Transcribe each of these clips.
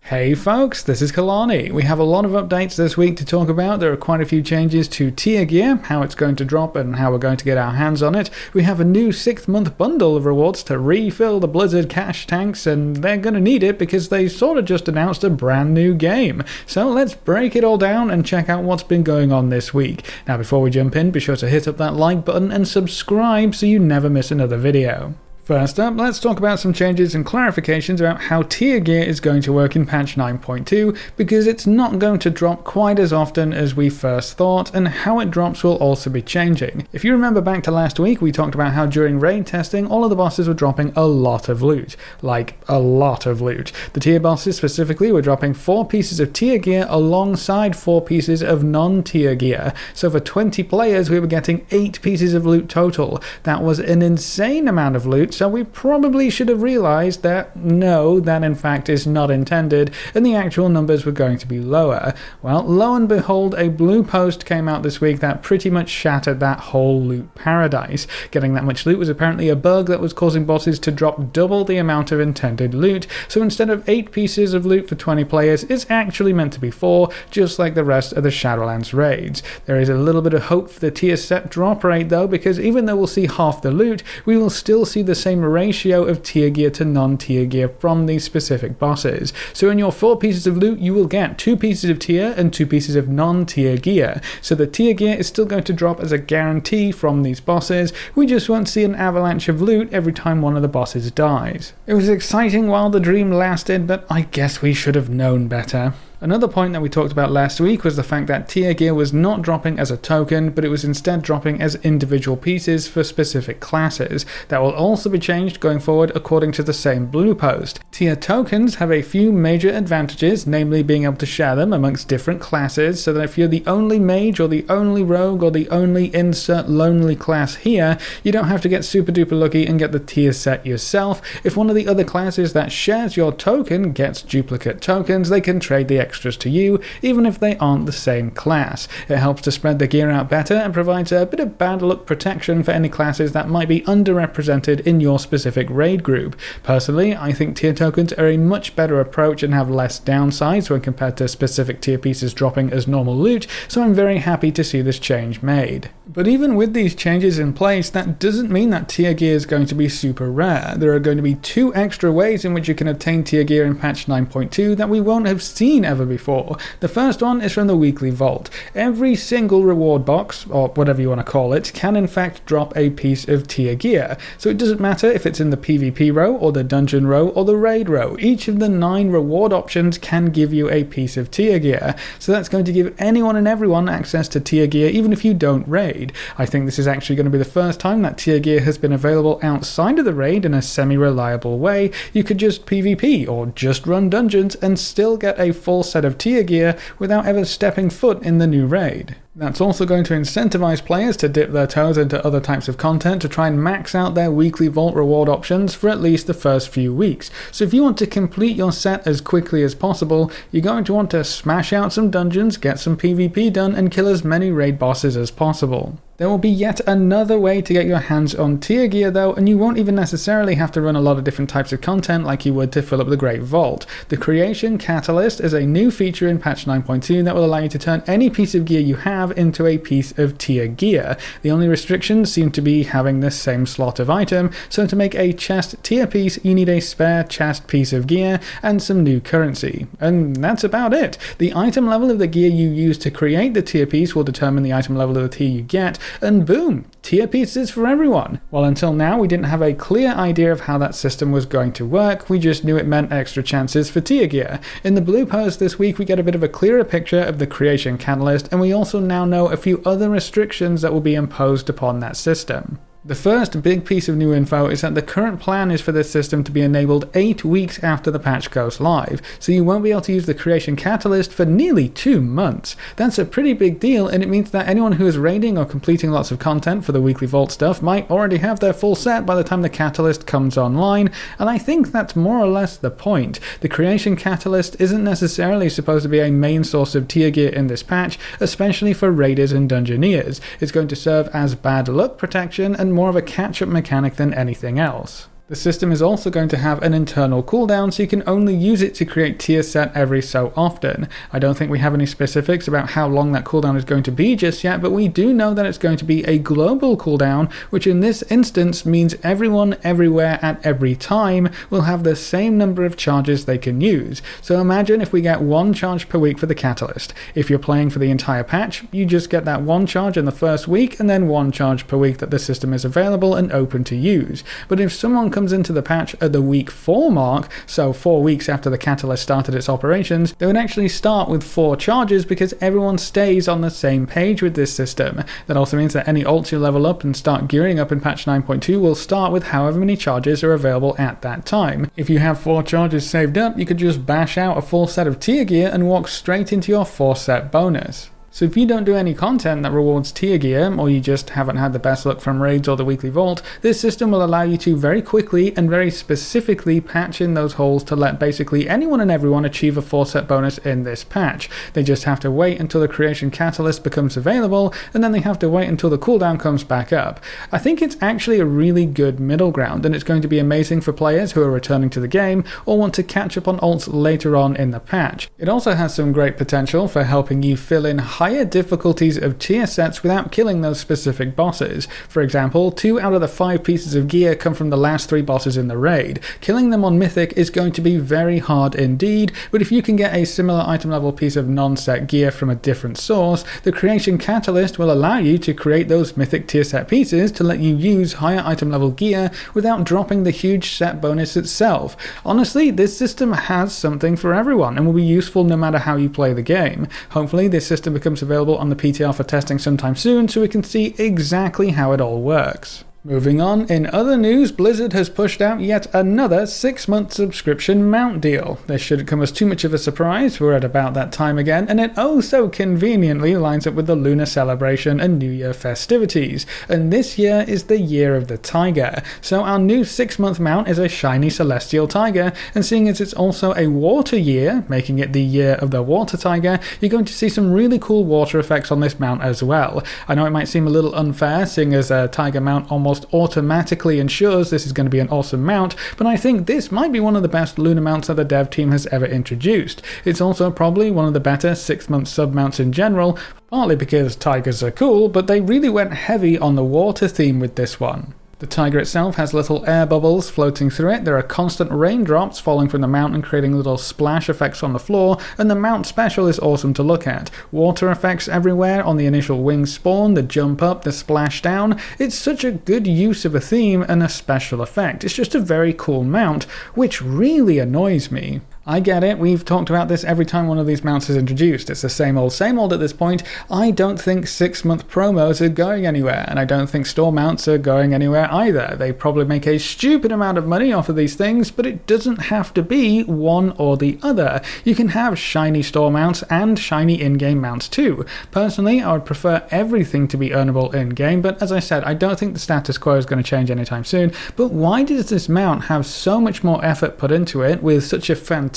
Hey folks, this is Kalani. We have a lot of updates this week to talk about. There are quite a few changes to tier gear, how it's going to drop and how we're going to get our hands on it. We have a new 6th month bundle of rewards to refill the Blizzard cash tanks, and they're going to need it because they sort of just announced a brand new game. So let's break it all down and check out what's been going on this week. Now before we jump in, be sure to hit up that like button and subscribe so you never miss another video. First up, let's talk about some changes and clarifications about how tier gear is going to work in patch 9.2, because it's not going to drop quite as often as we first thought, and how it drops will also be changing. If you remember back to last week, we talked about how during raid testing, all of the bosses were dropping a lot of loot. Like, a lot of loot. The tier bosses specifically were dropping 4 pieces of tier gear alongside 4 pieces of non-tier gear. So for 20 players, we were getting 8 pieces of loot total. That was an insane amount of loot. So we probably should have realized that no, that in fact is not intended, and the actual numbers were going to be lower. Well, lo and behold, a blue post came out this week that pretty much shattered that whole loot paradise. Getting that much loot was apparently a bug that was causing bosses to drop double the amount of intended loot, so instead of 8 pieces of loot for 20 players, it's actually meant to be 4, just like the rest of the Shadowlands raids. There is a little bit of hope for the tier set drop rate though, because even though we'll see half the loot, we will still see the same ratio of tier gear to non-tier gear from these specific bosses. So in your 4 pieces of loot, you will get 2 pieces of tier and 2 pieces of non-tier gear. So the tier gear is still going to drop as a guarantee from these bosses. We just won't see an avalanche of loot every time one of the bosses dies. It was exciting while the dream lasted, but I guess we should have known better. Another point that we talked about last week was the fact that tier gear was not dropping as a token, but it was instead dropping as individual pieces for specific classes. That will also be changed going forward according to the same blue post. Tier tokens have a few major advantages, namely being able to share them amongst different classes, so that if you're the only mage or the only rogue or the only insert lonely class here, you don't have to get super duper lucky and get the tier set yourself. If one of the other classes that shares your token gets duplicate tokens, they can trade the extras to you, even if they aren't the same class. It helps to spread the gear out better and provides a bit of bad luck protection for any classes that might be underrepresented in your specific raid group. Personally, I think tier tokens are a much better approach and have less downsides when compared to specific tier pieces dropping as normal loot, so I'm very happy to see this change made. But even with these changes in place, that doesn't mean that tier gear is going to be super rare. There are going to be 2 extra ways in which you can obtain tier gear in patch 9.2 that we won't have seen ever before. The first one is from the weekly vault. Every single reward box, or whatever you want to call it, can in fact drop a piece of tier gear. So it doesn't matter if it's in the PvP row, or the dungeon row, or the raid row. Each of the 9 reward options can give you a piece of tier gear. So that's going to give anyone and everyone access to tier gear, even if you don't raid. I think this is actually going to be the first time that tier gear has been available outside of the raid in a semi-reliable way. You could just PvP, or just run dungeons, and still get a full set of tier gear without ever stepping foot in the new raid. That's also going to incentivize players to dip their toes into other types of content to try and max out their weekly vault reward options for at least the first few weeks. So if you want to complete your set as quickly as possible, you're going to want to smash out some dungeons, get some PvP done, and kill as many raid bosses as possible. There will be yet another way to get your hands on tier gear though, and you won't even necessarily have to run a lot of different types of content like you would to fill up the Great Vault. The Creation Catalyst is a new feature in patch 9.2 that will allow you to turn any piece of gear you have into a piece of tier gear. The only restrictions seem to be having the same slot of item, so to make a chest tier piece you need a spare chest piece of gear and some new currency. And that's about it. The item level of the gear you use to create the tier piece will determine the item level of the tier you get, and boom, tier pieces for everyone. While until now we didn't have a clear idea of how that system was going to work, we just knew it meant extra chances for tier gear. In the blue post this week we get a bit of a clearer picture of the Creation Catalyst, and we also now know a few other restrictions that will be imposed upon that system. The first big piece of new info is that the current plan is for this system to be enabled 8 weeks after the patch goes live, so you won't be able to use the Creation Catalyst for nearly 2 months. That's a pretty big deal, and it means that anyone who is raiding or completing lots of content for the weekly vault stuff might already have their full set by the time the Catalyst comes online, and I think that's more or less the point. The Creation Catalyst isn't necessarily supposed to be a main source of tier gear in this patch, especially for raiders and dungeoneers. It's going to serve as bad luck protection and more of a catch-up mechanic than anything else. The system is also going to have an internal cooldown, so you can only use it to create tier set every so often. I don't think we have any specifics about how long that cooldown is going to be just yet, but we do know that it's going to be a global cooldown, which in this instance means everyone everywhere at every time will have the same number of charges they can use. So imagine if we get 1 charge per week for the catalyst. If you're playing for the entire patch, you just get that 1 charge in the first week and then 1 charge per week that the system is available and open to use. But if someone comes into the patch at the week 4 mark, so 4 weeks after the catalyst started its operations, they would actually start with 4 charges because everyone stays on the same page with this system. That also means that any ults you level up and start gearing up in patch 9.2 will start with however many charges are available at that time. If you have 4 charges saved up, you could just bash out a full set of tier gear and walk straight into your 4 set bonus. So if you don't do any content that rewards tier gear, or you just haven't had the best luck from raids or the weekly vault, this system will allow you to very quickly and very specifically patch in those holes to let basically anyone and everyone achieve a 4 set bonus in this patch. They just have to wait until the creation catalyst becomes available, and then they have to wait until the cooldown comes back up. I think it's actually a really good middle ground, and it's going to be amazing for players who are returning to the game or want to catch up on ults later on in the patch. It also has some great potential for helping you fill in higher difficulties of tier sets without killing those specific bosses. For example, 2 out of the 5 pieces of gear come from the last 3 bosses in the raid. Killing them on Mythic is going to be very hard indeed, but if you can get a similar item level piece of non-set gear from a different source, the creation catalyst will allow you to create those Mythic tier set pieces to let you use higher item level gear without dropping the huge set bonus itself. Honestly, this system has something for everyone and will be useful no matter how you play the game. Hopefully this system becomes available on the PTR for testing sometime soon so we can see exactly how it all works. Moving on, in other news, Blizzard has pushed out yet another 6-month subscription mount deal. This shouldn't come as too much of a surprise, we're at about that time again, and it oh so conveniently lines up with the Lunar Celebration and New Year festivities. And this year is the Year of the Tiger, so our new 6-month mount is a shiny celestial tiger, and seeing as it's also a water year, making it the Year of the Water Tiger, you're going to see some really cool water effects on this mount as well. I know it might seem a little unfair, seeing as a tiger mount almost automatically ensures this is going to be an awesome mount, but I think this might be one of the best lunar mounts that the dev team has ever introduced. It's also probably one of the better 6-month sub mounts in general, partly because tigers are cool, but they really went heavy on the water theme with this one. The tiger itself has little air bubbles floating through it, there are constant raindrops falling from the mount and creating little splash effects on the floor, and the mount special is awesome to look at. Water effects everywhere on the initial wing spawn, the jump up, the splash down. It's such a good use of a theme and a special effect. It's just a very cool mount, which really annoys me. I get it, we've talked about this every time one of these mounts is introduced. It's the same old at this point. I don't think 6-month promos are going anywhere, and I don't think store mounts are going anywhere either. They probably make a stupid amount of money off of these things, but it doesn't have to be one or the other. You can have shiny store mounts and shiny in-game mounts too. Personally, I would prefer everything to be earnable in-game, but as I said, I don't think the status quo is going to change anytime soon. But why does this mount have so much more effort put into it with such a fantastic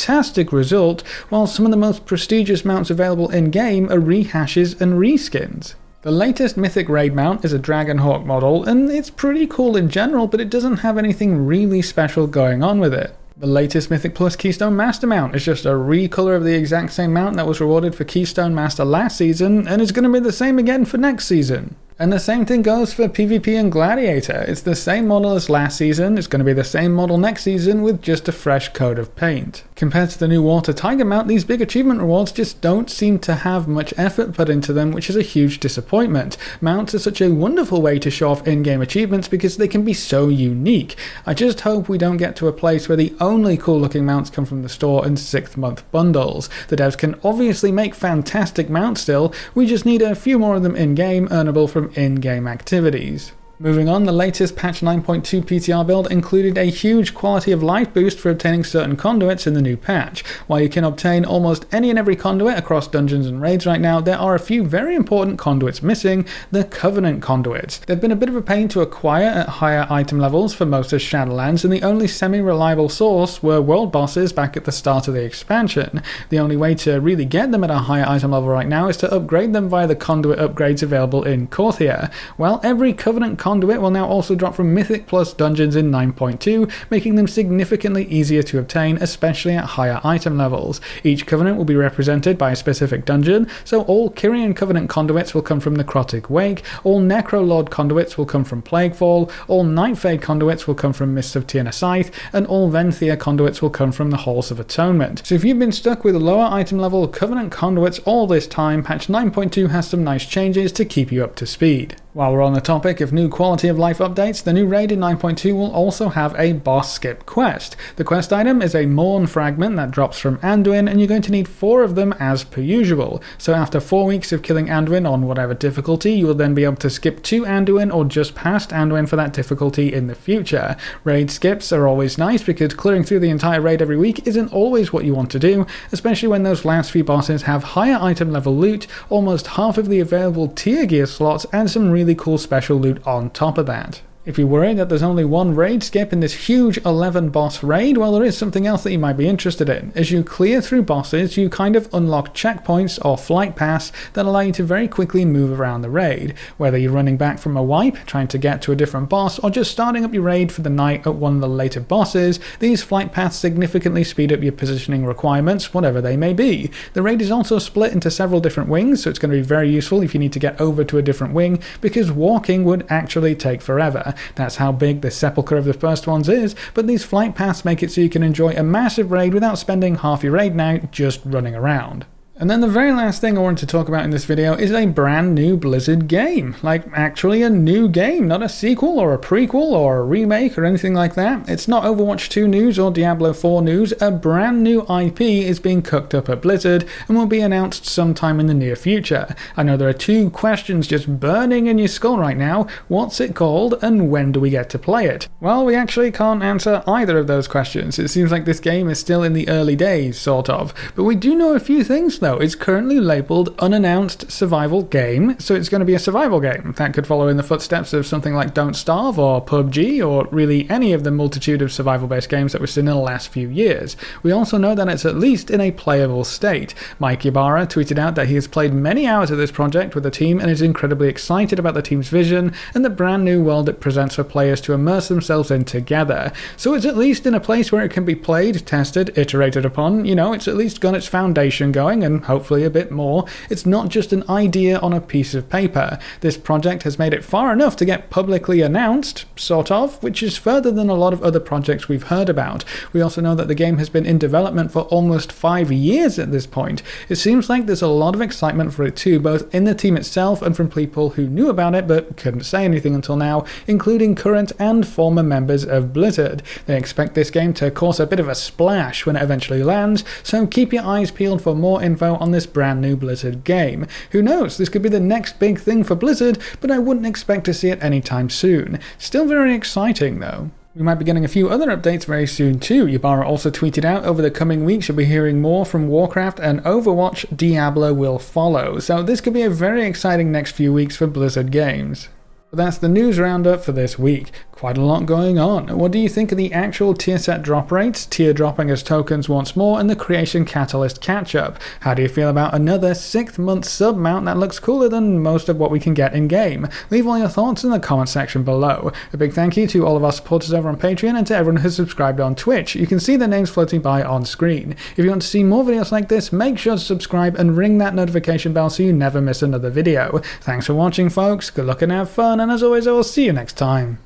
result, while some of the most prestigious mounts available in-game are rehashes and reskins? The latest Mythic Raid mount is a Dragonhawk model, and it's pretty cool in general, but it doesn't have anything really special going on with it. The latest Mythic Plus Keystone Master mount is just a recolor of the exact same mount that was rewarded for Keystone Master last season, and is going to be the same again for next season. And the same thing goes for PvP and Gladiator. It's the same model as last season, it's going to be the same model next season with just a fresh coat of paint. Compared to the new Water Tiger mount, these big achievement rewards just don't seem to have much effort put into them, which is a huge disappointment. Mounts are such a wonderful way to show off in-game achievements because they can be so unique. I just hope we don't get to a place where the only cool looking mounts come from the store in 6-month bundles. The devs can obviously make fantastic mounts still, we just need a few more of them in-game, earnable from in-game activities. Moving on, the latest patch 9.2 PTR build included a huge quality of life boost for obtaining certain conduits in the new patch. While you can obtain almost any and every conduit across dungeons and raids right now, there are a few very important conduits missing, the Covenant conduits. They've been a bit of a pain to acquire at higher item levels for most of Shadowlands, and the only semi-reliable source were world bosses back at the start of the expansion. The only way to really get them at a higher item level right now is to upgrade them via the conduit upgrades available in Korthia. Well, every Covenant Conduit will now also drop from Mythic Plus dungeons in 9.2, making them significantly easier to obtain, especially at higher item levels. Each Covenant will be represented by a specific dungeon, so all Kyrian Covenant conduits will come from Necrotic Wake, all Necrolord conduits will come from Plaguefall, all Nightfade conduits will come from Mists of Tierna Scythe, and all Venthia conduits will come from the Halls of Atonement. So if you've been stuck with lower item level Covenant conduits all this time, patch 9.2 has some nice changes to keep you up to speed. While we're on the topic of new quality of life updates, the new raid in 9.2 will also have a boss skip quest. The quest item is a Morn fragment that drops from Anduin, and you're going to need 4 of them as per usual. So after 4 weeks of killing Anduin on whatever difficulty, you will then be able to skip to Anduin or just past Anduin for that difficulty in the future. Raid skips are always nice because clearing through the entire raid every week isn't always what you want to do, especially when those last few bosses have higher item level loot, almost half of the available tier gear slots, and some really cool special loot on top of that. If you're worried that there's only one raid skip in this huge 11 boss raid, well, there is something else that you might be interested in. As you clear through bosses, you kind of unlock checkpoints or flight paths that allow you to very quickly move around the raid. Whether you're running back from a wipe, trying to get to a different boss, or just starting up your raid for the night at one of the later bosses, these flight paths significantly speed up your positioning requirements, whatever they may be. The raid is also split into several different wings, so it's going to be very useful if you need to get over to a different wing, because walking would actually take forever. That's how big the sepulchre of the first ones is, but these flight paths make it so you can enjoy a massive raid without spending half your raid night just running around. And then the very last thing I wanted to talk about in this video is a brand new Blizzard game. Like, actually a new game, not a sequel or a prequel or a remake or anything like that. It's not Overwatch 2 news or Diablo 4 news. A brand new IP is being cooked up at Blizzard and will be announced sometime in the near future. I know there are 2 questions just burning in your skull right now. What's it called and when do we get to play it? Well, we actually can't answer either of those questions. It seems like this game is still in the early days, sort of. But we do know a few things though. It's currently labelled Unannounced Survival Game, so it's going to be a survival game. That could follow in the footsteps of something like Don't Starve or PUBG, or really any of the multitude of survival-based games that we've seen in the last few years. We also know that it's at least in a playable state. Mike Ybarra tweeted out that he has played many hours of this project with the team and is incredibly excited about the team's vision and the brand new world it presents for players to immerse themselves in together. So it's at least in a place where it can be played, tested, iterated upon. You know, it's at least got its foundation going and hopefully a bit more. It's not just an idea on a piece of paper. This project has made it far enough to get publicly announced, sort of, which is further than a lot of other projects we've heard about. We also know that the game has been in development for almost 5 years at this point. It seems like there's a lot of excitement for it too, both in the team itself and from people who knew about it but couldn't say anything until now, including current and former members of Blizzard. They expect this game to cause a bit of a splash when it eventually lands, so keep your eyes peeled for more info on this brand new Blizzard game. Who knows, this could be the next big thing for Blizzard, but I wouldn't expect to see it anytime soon. Still very exciting though. We might be getting a few other updates very soon too. Ybarra also tweeted out over the coming weeks you'll be hearing more from Warcraft and Overwatch. Diablo will follow, so this could be a very exciting next few weeks for Blizzard games. But that's the news roundup for this week. Quite a lot going on. What do you think of the actual tier set drop rates, tier dropping as tokens once more, and the Creation Catalyst catch-up? How do you feel about another 6th month sub mount that looks cooler than most of what we can get in-game? Leave all your thoughts in the comment section below. A big thank you to all of our supporters over on Patreon and to everyone who's subscribed on Twitch. You can see their names floating by on screen. If you want to see more videos like this, make sure to subscribe and ring that notification bell so you never miss another video. Thanks for watching, folks. Good luck and have fun, and as always, I will see you next time.